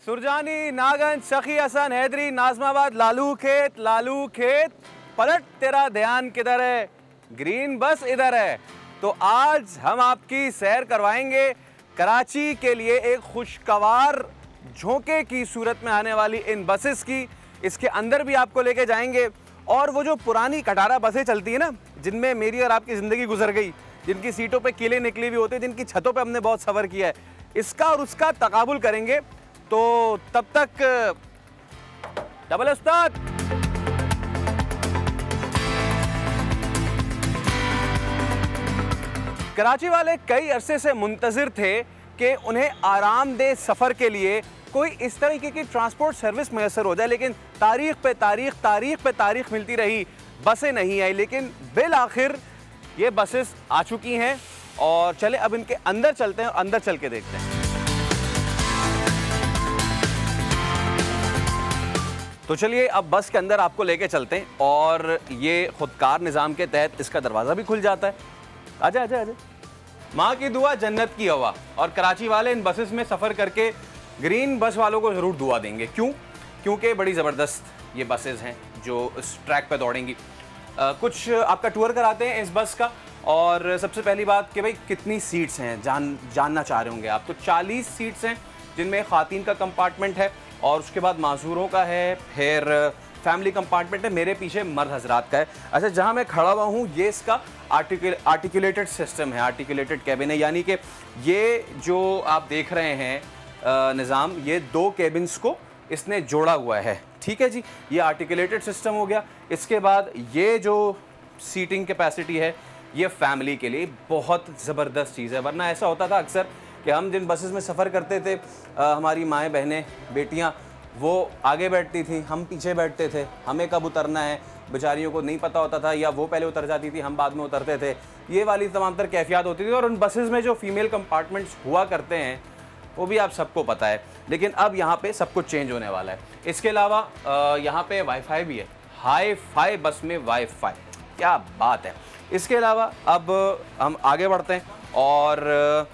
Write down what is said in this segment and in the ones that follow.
सुरजानी, नागंज, सखी हसन, हैदरी, नाजमाबाद, लालू खेत, पलट तेरा ध्यान किधर है, ग्रीन बस इधर है। तो आज हम आपकी सैर करवाएंगे कराची के लिए एक खुशगवार झोंके की सूरत में आने वाली इन बसेस की। इसके अंदर भी आपको लेके जाएंगे और वो जो पुरानी कटारा बसें चलती है ना, जिनमें मेरी और आपकी ज़िंदगी गुजर गई, जिनकी सीटों पे कीले निकली हुई होती है, जिनकी छतों पे हमने बहुत सफ़र किया है, इसका और उसका तकाबुल करेंगे। तो तब तक डबल उस्ताद। कराची वाले कई अरसे से मुंतज़िर थे कि उन्हें आरामदेह सफ़र के लिए कोई इस तरीके की ट्रांसपोर्ट सर्विस मैसर हो जाए, लेकिन तारीख पे तारीख मिलती रही, बसें नहीं आई। लेकिन बिल आखिर ये बसेस आ चुकी हैं और चले अब इनके अंदर चलते हैं और अंदर चल के देखते हैं। तो चलिए अब बस के अंदर आपको लेके चलते हैं और ये खुदकार निज़ाम के तहत इसका दरवाज़ा भी खुल जाता है। आजा आजा आजा। माँ की दुआ जन्नत की हवा। और कराची वाले इन बसेस में सफ़र करके ग्रीन बस वालों को ज़रूर दुआ देंगे। क्यों? क्योंकि बड़ी ज़बरदस्त ये बसेस हैं जो इस ट्रैक पे दौड़ेंगी। कुछ आपका टूर कराते हैं इस बस का। और सबसे पहली बात कि भाई कितनी सीट्स हैं जानना चाह रहे होंगे आप। तो 40 सीट्स हैं जिनमें ख़ातीन का कंपार्टमेंट है और उसके बाद माजूरों का है, फिर फैमिली कंपार्टमेंट है, मेरे पीछे मर्द हजरात का है। अच्छा, जहाँ मैं खड़ा हुआ हूँ ये इसका आर्टिकुलेटेड सिस्टम है, आर्टिकुलेटेड कैबिन है। यानी कि ये जो आप देख रहे हैं निज़ाम, ये 2 कैबिन्स को इसने जोड़ा हुआ है। ठीक है जी, ये आर्टिकुलेटेड सिस्टम हो गया। इसके बाद ये जो सीटिंग कैपेसिटी है ये फैमिली के लिए बहुत ज़बरदस्त चीज़ है। वरना ऐसा होता था अक्सर कि हम जिन बसेस में सफ़र करते थे, हमारी माएँ बहनें बेटियाँ वो आगे बैठती थी, हम पीछे बैठते थे, हमें कब उतरना है बेचारियों को नहीं पता होता था, या वो पहले उतर जाती थी, हम बाद में उतरते थे। ये वाली तमाम तर कैफियत होती थी। और उन बसेस में जो फीमेल कंपार्टमेंट्स हुआ करते हैं वो भी आप सबको पता है। लेकिन अब यहाँ पे सब कुछ चेंज होने वाला है। इसके अलावा यहाँ पे वाईफाई भी है, हाई फाई बस में वाईफाई, क्या बात है। इसके अलावा अब हम आगे बढ़ते हैं और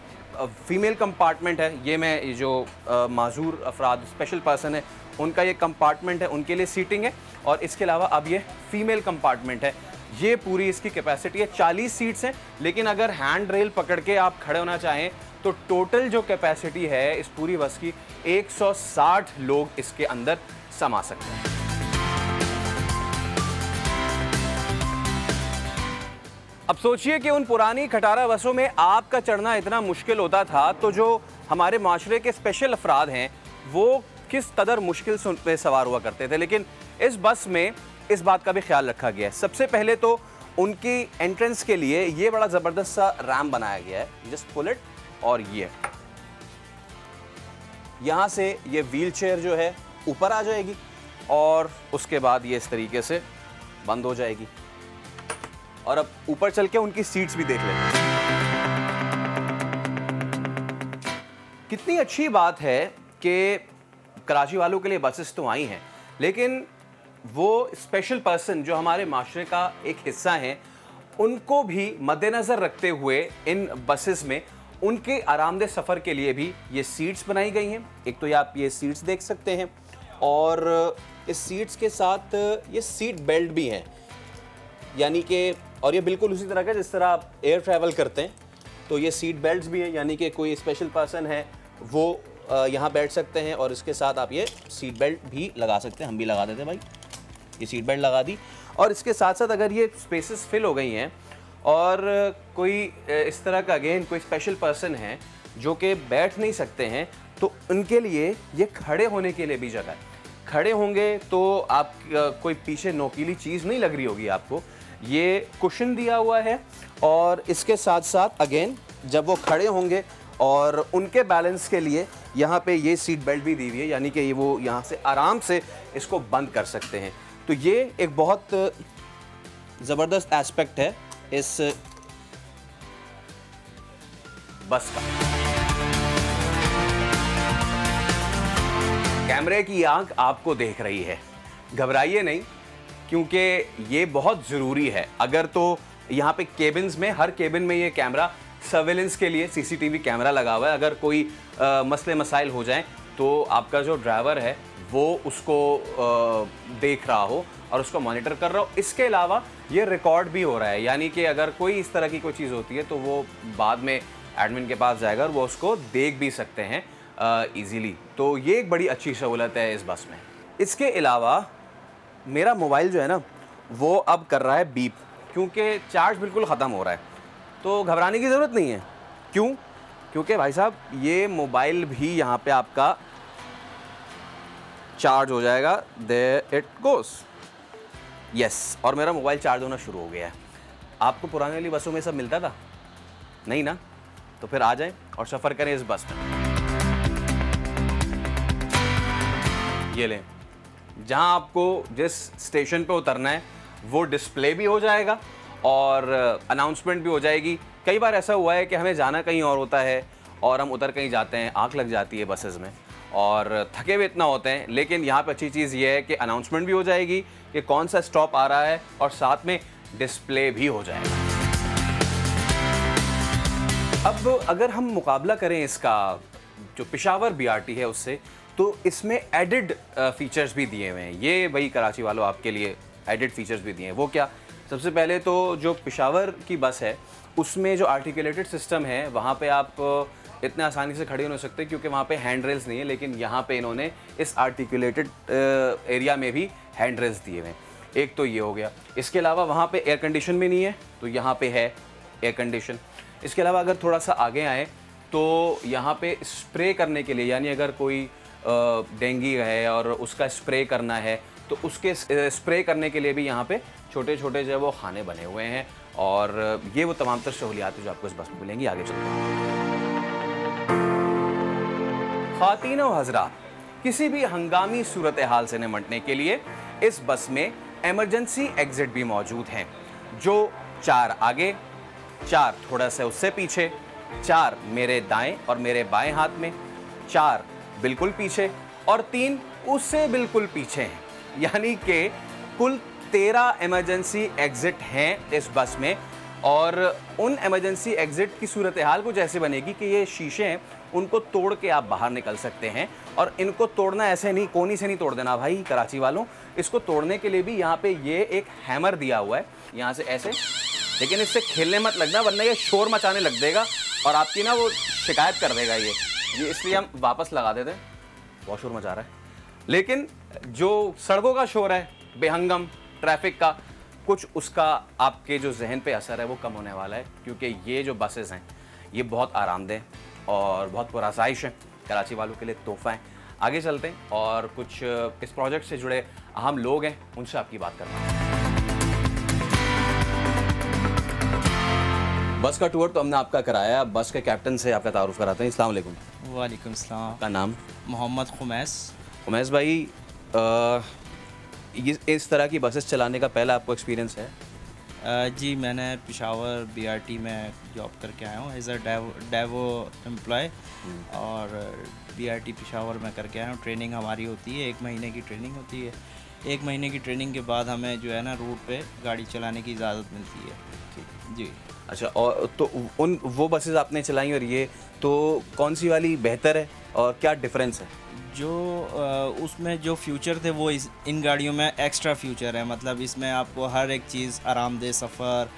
फीमेल कंपार्टमेंट है। ये मैं जो माजूर अफराद, स्पेशल पर्सन है, उनका ये कंपार्टमेंट है, उनके लिए सीटिंग है। और इसके अलावा अब ये फीमेल कंपार्टमेंट है। ये पूरी इसकी कैपेसिटी है, 40 सीट्स हैं। लेकिन अगर हैंड रेल पकड़ के आप खड़े होना चाहें तो टोटल जो कैपेसिटी है इस पूरी बस की 160 लोग इसके अंदर समा सकते हैं। अब सोचिए कि उन पुरानी खटारा बसों में आपका चढ़ना इतना मुश्किल होता था, तो जो हमारे माशरे के स्पेशल अफराद हैं वो किस कदर मुश्किल से उन पर सवार हुआ करते थे। लेकिन इस बस में इस बात का भी ख्याल रखा गया है। सबसे पहले तो उनकी एंट्रेंस के लिए ये बड़ा ज़बरदस्त सा रैम्प बनाया गया है। जस्ट पुल इट, और ये यहाँ से ये व्हील चेयर जो है ऊपर आ जाएगी और उसके बाद ये इस तरीके से बंद हो जाएगी। और अब ऊपर चल के उनकी सीट्स भी देख लेते हैं। कितनी अच्छी बात है कि कराची वालों के लिए बसेस तो आई हैं, लेकिन वो स्पेशल पर्सन जो हमारे माशरे का एक हिस्सा हैं, उनको भी मद्देनज़र रखते हुए इन बसेस में उनके आरामदेह सफ़र के लिए भी ये सीट्स बनाई गई हैं। एक तो ये आप ये सीट्स देख सकते हैं और इस सीट्स के साथ ये सीट बेल्ट भी हैं। यानी कि और ये बिल्कुल उसी तरह का जिस तरह आप एयर ट्रैवल करते हैं, तो ये सीट बेल्ट्स भी हैं। यानी कि कोई स्पेशल पर्सन है वो यहाँ बैठ सकते हैं और इसके साथ आप ये सीट बेल्ट भी लगा सकते हैं। हम भी लगा देते हैं भाई, ये सीट बेल्ट लगा दी। और इसके साथ साथ अगर ये स्पेसेस फिल हो गई हैं और कोई इस तरह का अगेन कोई स्पेशल पर्सन है जो कि बैठ नहीं सकते हैं, तो उनके लिए ये खड़े होने के लिए भी जगह है। खड़े होंगे तो आप कोई पीछे नोकीली चीज़ नहीं लग रही होगी आपको। ये कुशन दिया हुआ है और इसके साथ साथ अगेन जब वो खड़े होंगे और उनके बैलेंस के लिए यहाँ पे ये सीट बेल्ट भी दी हुई है। यानी कि ये वो यहाँ से आराम से इसको बंद कर सकते हैं। तो ये एक बहुत ज़बरदस्त एस्पेक्ट है इस बस का। कैमरे की आंख आपको देख रही है, घबराइए नहीं, क्योंकि ये बहुत ज़रूरी है। अगर तो यहाँ पे केबिन्स में, हर केबिन में ये कैमरा सर्वेलेंस के लिए सीसीटीवी कैमरा लगा हुआ है। अगर कोई मसले मसाइल हो जाएं तो आपका जो ड्राइवर है वो उसको देख रहा हो और उसको मॉनिटर कर रहा हो। इसके अलावा ये रिकॉर्ड भी हो रहा है, यानी कि अगर कोई इस तरह की कोई चीज़ होती है तो वो बाद में एडमिन के पास जाएगा और वो उसको देख भी सकते हैं ईज़िली। तो ये एक बड़ी अच्छी सहूलत है इस बस में। इसके अलावा मेरा मोबाइल जो है ना वो अब कर रहा है बीप, क्योंकि चार्ज बिल्कुल ख़त्म हो रहा है। तो घबराने की ज़रूरत नहीं है। क्यों? क्योंकि भाई साहब ये मोबाइल भी यहाँ पे आपका चार्ज हो जाएगा। There it goes. यस, और मेरा मोबाइल चार्ज होना शुरू हो गया है। आपको पुराने वाली बसों में सब मिलता था? नहीं ना? तो फिर आ जाएं और सफ़र करें इस बस में। ये लें, जहां आपको जिस स्टेशन पे उतरना है वो डिस्प्ले भी हो जाएगा और अनाउंसमेंट भी हो जाएगी। कई बार ऐसा हुआ है कि हमें जाना कहीं और होता है और हम उतर कहीं जाते हैं, आँख लग जाती है बसेस में और थके हुए इतना होते हैं, लेकिन यहाँ पे अच्छी चीज़ ये है कि अनाउंसमेंट भी हो जाएगी कि कौन सा स्टॉप आ रहा है और साथ में डिस्प्ले भी हो जाएगा। अब अगर हम मुकाबला करें इसका जो पेशावर बीआरटी है उससे, तो इसमें एडिड फीचर्स भी दिए हुए हैं। ये भाई कराची वालों आपके लिए एडिड फीचर्स भी दिए हैं। वो क्या? सबसे पहले तो जो पेशावर की बस है उसमें जो आर्टिकुलेटेड सिस्टम है वहाँ पे आप इतने आसानी से खड़े नहीं हो सकते क्योंकि वहाँ पे हैंड रेल्स नहीं है, लेकिन यहाँ पे इन्होंने इस आर्टिकुलेटेड एरिया में भी हैंड रेल्स दिए हुए हैं। एक तो ये हो गया। इसके अलावा वहाँ पे एयर कंडीशन भी नहीं है, तो यहाँ पे है एयर कंडीशन। इसके अलावा अगर थोड़ा सा आगे आए तो यहाँ पे स्प्रे करने के लिए, यानी अगर कोई डेंगू है और उसका स्प्रे करना है तो उसके स्प्रे करने के लिए भी यहाँ पे छोटे छोटे जो है वो खाने बने हुए हैं। और ये वो तमाम तर सहूलियात जो आपको इस बस में मिलेंगी। आगे चलते हैं। ख़वातीन व हज़रात, किसी भी हंगामी सूरत हाल से निपटने के लिए इस बस में एमरजेंसी एग्जिट भी मौजूद हैं, जो 4 आगे, 4 थोड़ा सा उससे पीछे, 4 मेरे दाएं और मेरे बाएं हाथ में, 4 बिल्कुल पीछे और 3 उससे बिल्कुल पीछे हैं। यानी कि कुल 13 इमरजेंसी एग्जिट हैं इस बस में। और उन इमरजेंसी एग्जिट की सूरत हाल कुछ ऐसे बनेगी कि ये शीशे हैं उनको तोड़ के आप बाहर निकल सकते हैं। और इनको तोड़ना ऐसे नहीं, कोनी से नहीं तोड़ देना भाई कराची वालों। इसको तोड़ने के लिए भी यहाँ पे ये एक हैमर दिया हुआ है, यहाँ से ऐसे। लेकिन इससे खेलने मत लगना वरना ये शोर मचाने लग देगा और आपकी ना वो शिकायत कर देगा ये इसलिए हम वापस लगा देते हैं। बहुत शोर मचा रहा है। लेकिन जो सड़कों का शोर है, बेहंगम ट्रैफिक का, कुछ उसका आपके जो जहन पे असर है वो कम होने वाला है, क्योंकि ये जो बसेस हैं ये बहुत आरामदेह और बहुत पुरआसाइश हैं। कराची वालों के लिए तोहफा है। आगे चलते हैं और कुछ इस प्रोजेक्ट से जुड़े अहम लोग हैं उनसे आपकी बात करना है। बस का टूर तो हमने आपका कराया, बस के कैप्टन से आपका तारुफ कराते हैं। अस्सलाम वालेकुम। वालेकुम सलाम। आपका नाम? मोहम्मद खुमैस। खुमैस भाई, इस तरह की बसेस चलाने का पहला आपको एक्सपीरियंस है? जी, मैंने पेशावर बीआरटी में जॉब करके आया हूँ एज अ डेवो एम्प्लॉय और बीआरटी पेशावर में करके आया हूँ। ट्रेनिंग हमारी होती है, 1 महीने की ट्रेनिंग होती है। 1 महीने की ट्रेनिंग के बाद हमें जो है ना रूट पे गाड़ी चलाने की इजाज़त मिलती है। जी अच्छा, और तो वो बसेस आपने चलाई और ये तो कौन सी वाली बेहतर है और क्या डिफरेंस है? जो उसमें जो फ्यूचर थे वो इन गाड़ियों में एक्स्ट्रा फ्यूचर है। मतलब इसमें आपको हर एक चीज़ आरामदेह सफ़र,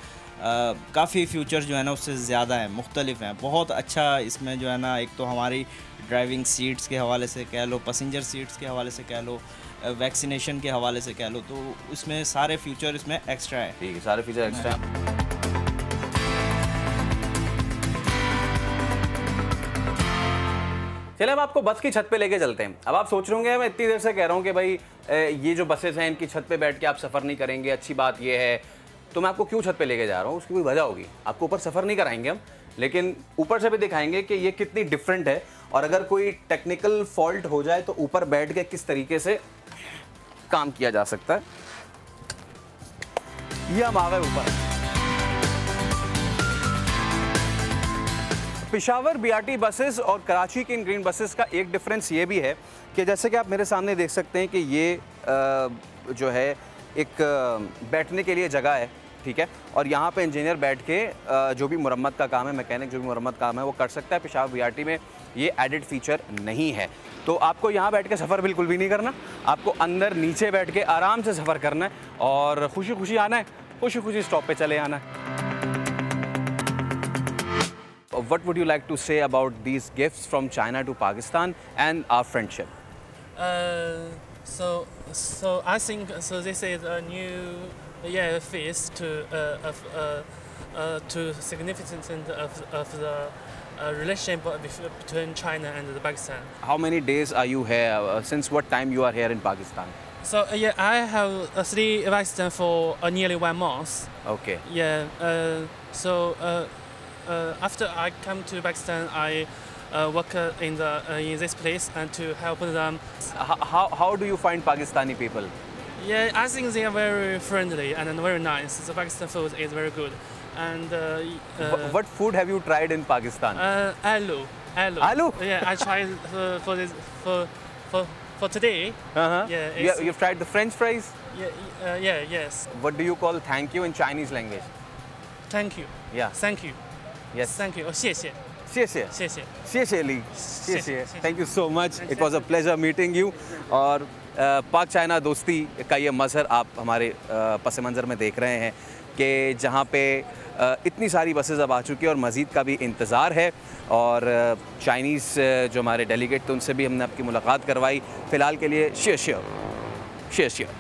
काफ़ी फ्यूचर जो है ना उससे ज़्यादा है, मुख्तलिफ हैं। बहुत अच्छा इसमें जो है ना, एक तो हमारी ड्राइविंग सीट्स के हवाले से कह लो, पैसेंजर सीट्स के हवाले से कह लो, वैक्सीनेशन के हवाले से कह लो, तो इसमें सारे फ्यूचर इसमें एक्स्ट्रा है। ठीक है, सारे फीचर एक्स्ट्रा हैं। चलिए अब आपको बस की छत पे लेके चलते हैं। अब आप सोच रहे होंगे मैं इतनी देर से कह रहा हूँ कि भाई ये जो बसेस हैं इनकी छत पे बैठ के आप सफ़र नहीं करेंगे, अच्छी बात ये है, तो मैं आपको क्यों छत पे लेके जा रहा हूँ उसकी कोई वजह होगी। आपको ऊपर सफ़र नहीं कराएंगे हम, लेकिन ऊपर से भी दिखाएंगे कि ये कितनी डिफरेंट है और अगर कोई टेक्निकल फॉल्ट हो जाए तो ऊपर बैठ के किस तरीके से काम किया जा सकता है। ये हम आ गए ऊपर। पेशावर बीआरटी बसेस और कराची की इन ग्रीन बसेस का एक डिफरेंस ये भी है कि जैसे कि आप मेरे सामने देख सकते हैं कि ये जो है एक बैठने के लिए जगह है, ठीक है, और यहाँ पे इंजीनियर बैठ के जो भी मुरम्मत का काम है, मैकेनिक जो भी मुरम्मत काम है वो कर सकता है। पेशावर बीआरटी में ये एडिड फीचर नहीं है। तो आपको यहाँ बैठ के सफ़र बिल्कुल भी नहीं करना, आपको अंदर नीचे बैठ के आराम से सफ़र करना है और खुशी खुशी आना है, खुशी खुशी स्टॉप पे चले आना है। What would you like to say about these gifts from China to Pakistan and our friendship? So I think so. This is a new phase to significance of the relationship between China and Pakistan. How many days are you here? Since what time you are here in Pakistan? So I have stayed in Pakistan for nearly 1 month. Okay. Yeah. After I come to Pakistan, I work in this place and to help them. How do you find Pakistani people? Yeah, I think they are very friendly and very nice. The Pakistan food is very good. And What food have you tried in Pakistan? Aloo. Aloo? Yeah, I tried for today. Yeah. You've tried the French fries? Yes. What do you call thank you in Chinese language? Thank you. Yeah. Thank you. Yes. Thank you. 谢谢. 谢谢. 谢谢. 谢谢Lee. 谢谢. Thank you so much. It was a pleasure meeting you. और पाक China दोस्ती का ये मज़हर आप हमारे पस मंज़र में देख रहे हैं कि जहाँ पे इतनी सारी बसेस अब आ चुकी है और मज़ीद का भी इंतज़ार है। और चाइनीज़ जो हमारे डेलीगेट थे उनसे भी हमने आपकी मुलाकात करवाई। फ़िलहाल के लिए शेयर